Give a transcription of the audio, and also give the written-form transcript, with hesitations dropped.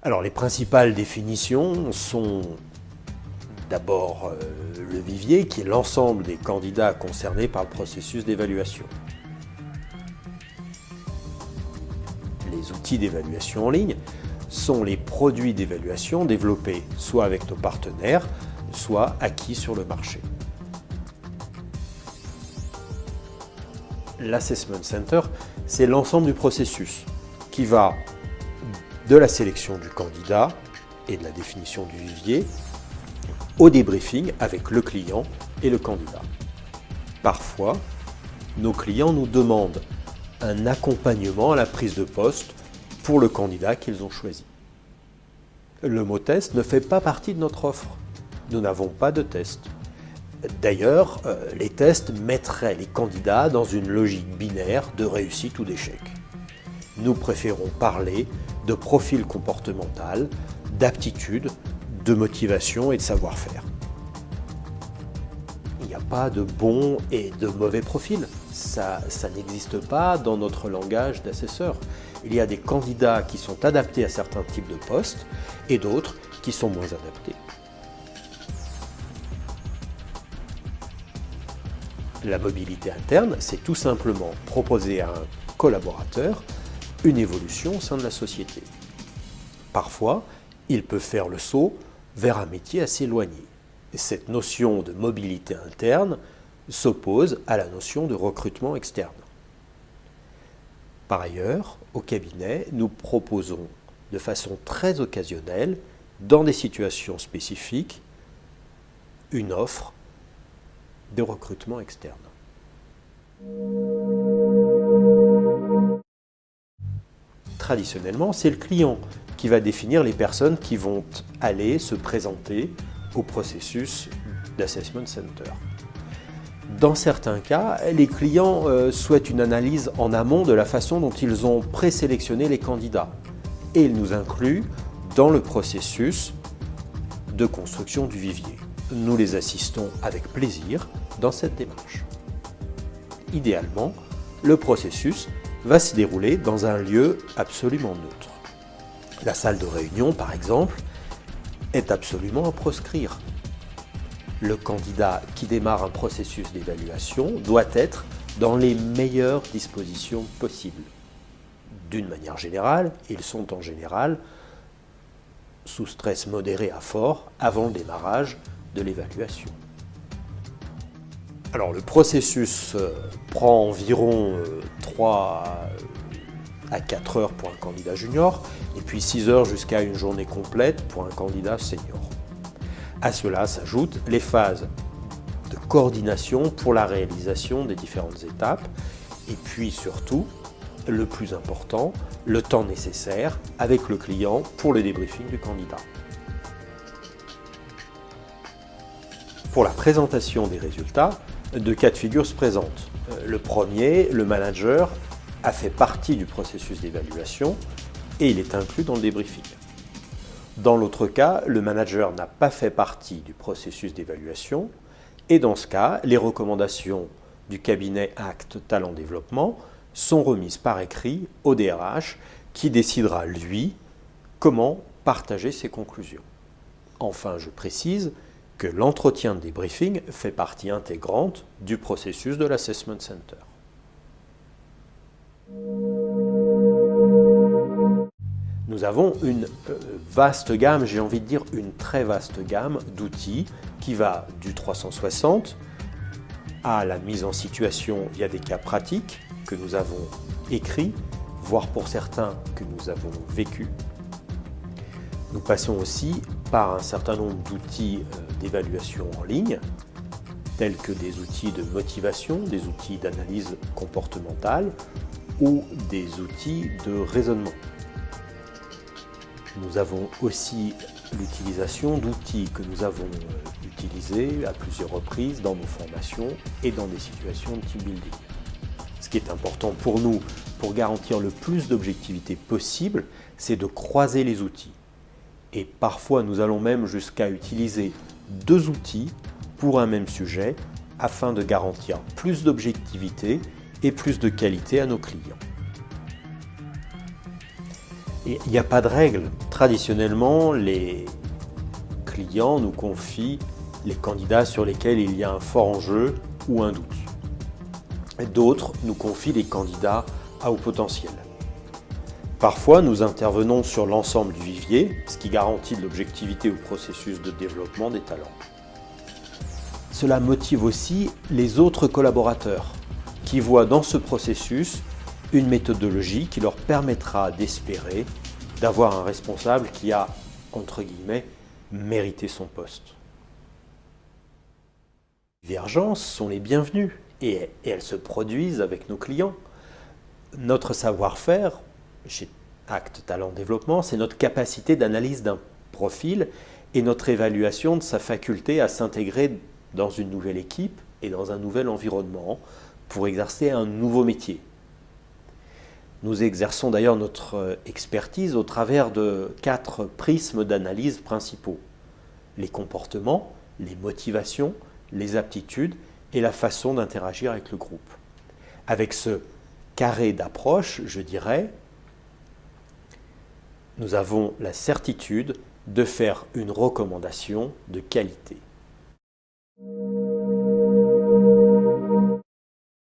Alors les principales définitions sont d'abord le vivier, qui est l'ensemble des candidats concernés par le processus d'évaluation. Les outils d'évaluation en ligne sont les produits d'évaluation développés soit avec nos partenaires, soit acquis sur le marché. L'Assessment Center, c'est l'ensemble du processus qui va de la sélection du candidat et de la définition du vivier au débriefing avec le client et le candidat. Parfois, nos clients nous demandent un accompagnement à la prise de poste pour le candidat qu'ils ont choisi. Le mot test ne fait pas partie de notre offre. Nous n'avons pas de test. D'ailleurs, les tests mettraient les candidats dans une logique binaire de réussite ou d'échec. Nous préférons parler de profil comportemental, d'aptitude, de motivation et de savoir-faire. Il n'y a pas de bon et de mauvais profil. Ça n'existe pas dans notre langage d'assesseur. Il y a des candidats qui sont adaptés à certains types de postes et d'autres qui sont moins adaptés. La mobilité interne, c'est tout simplement proposer à un collaborateur une évolution au sein de la société. Parfois, il peut faire le saut vers un métier assez éloigné. Et cette notion de mobilité interne s'oppose à la notion de recrutement externe. Par ailleurs, au cabinet, nous proposons de façon très occasionnelle, dans des situations spécifiques, une offre de recrutement externe. Traditionnellement, c'est le client qui va définir les personnes qui vont aller se présenter au processus d'Assessment Center. Dans certains cas, les clients souhaitent une analyse en amont de la façon dont ils ont présélectionné les candidats et ils nous incluent dans le processus de construction du vivier. Nous les assistons avec plaisir dans cette démarche. Idéalement, le processus va se dérouler dans un lieu absolument neutre. La salle de réunion, par exemple, est absolument à proscrire. Le candidat qui démarre un processus d'évaluation doit être dans les meilleures dispositions possibles. D'une manière générale, ils sont en général sous stress modéré à fort avant le démarrage de l'évaluation. Alors le processus prend environ 3 à 4 heures pour un candidat junior et puis 6 heures jusqu'à une journée complète pour un candidat senior. À cela s'ajoutent les phases de coordination pour la réalisation des différentes étapes et puis surtout, le plus important, le temps nécessaire avec le client pour le débriefing du candidat. Pour la présentation des résultats, deux cas de figure se présentent. Le premier, le manager a fait partie du processus d'évaluation et il est inclus dans le débriefing. Dans l'autre cas, le manager n'a pas fait partie du processus d'évaluation et dans ce cas, les recommandations du cabinet Acte Talent Développement sont remises par écrit au DRH qui décidera, lui, comment partager ses conclusions. Enfin, je précise que l'entretien de débriefing fait partie intégrante du processus de l'Assessment Center. Nous avons une vaste gamme, j'ai envie de dire une très vaste gamme d'outils qui va du 360 à la mise en situation via des cas pratiques que nous avons écrits, voire pour certains que nous avons vécus. Nous passons aussi par un certain nombre d'outils d'évaluation en ligne, tels que des outils de motivation, des outils d'analyse comportementale ou des outils de raisonnement. Nous avons aussi l'utilisation d'outils que nous avons utilisés à plusieurs reprises dans nos formations et dans des situations de team building. Ce qui est important pour nous, pour garantir le plus d'objectivité possible, c'est de croiser les outils. Et parfois, nous allons même jusqu'à utiliser 2 outils pour un même sujet afin de garantir plus d'objectivité et plus de qualité à nos clients. Et il n'y a pas de règle. Traditionnellement, les clients nous confient les candidats sur lesquels il y a un fort enjeu ou un doute. D'autres nous confient les candidats à haut potentiel. Parfois, nous intervenons sur l'ensemble du vivier, ce qui garantit de l'objectivité au processus de développement des talents. Cela motive aussi les autres collaborateurs qui voient dans ce processus une méthodologie qui leur permettra d'espérer d'avoir un responsable qui a, entre guillemets, mérité son poste. Les divergences sont les bienvenues et elles se produisent avec nos clients. Notre savoir-faire chez Act Talent Développement, c'est notre capacité d'analyse d'un profil et notre évaluation de sa faculté à s'intégrer dans une nouvelle équipe et dans un nouvel environnement pour exercer un nouveau métier. Nous exerçons d'ailleurs notre expertise au travers de 4 prismes d'analyse principaux: les comportements, les motivations, les aptitudes et la façon d'interagir avec le groupe. Avec ce carré d'approche, je dirais, nous avons la certitude de faire une recommandation de qualité.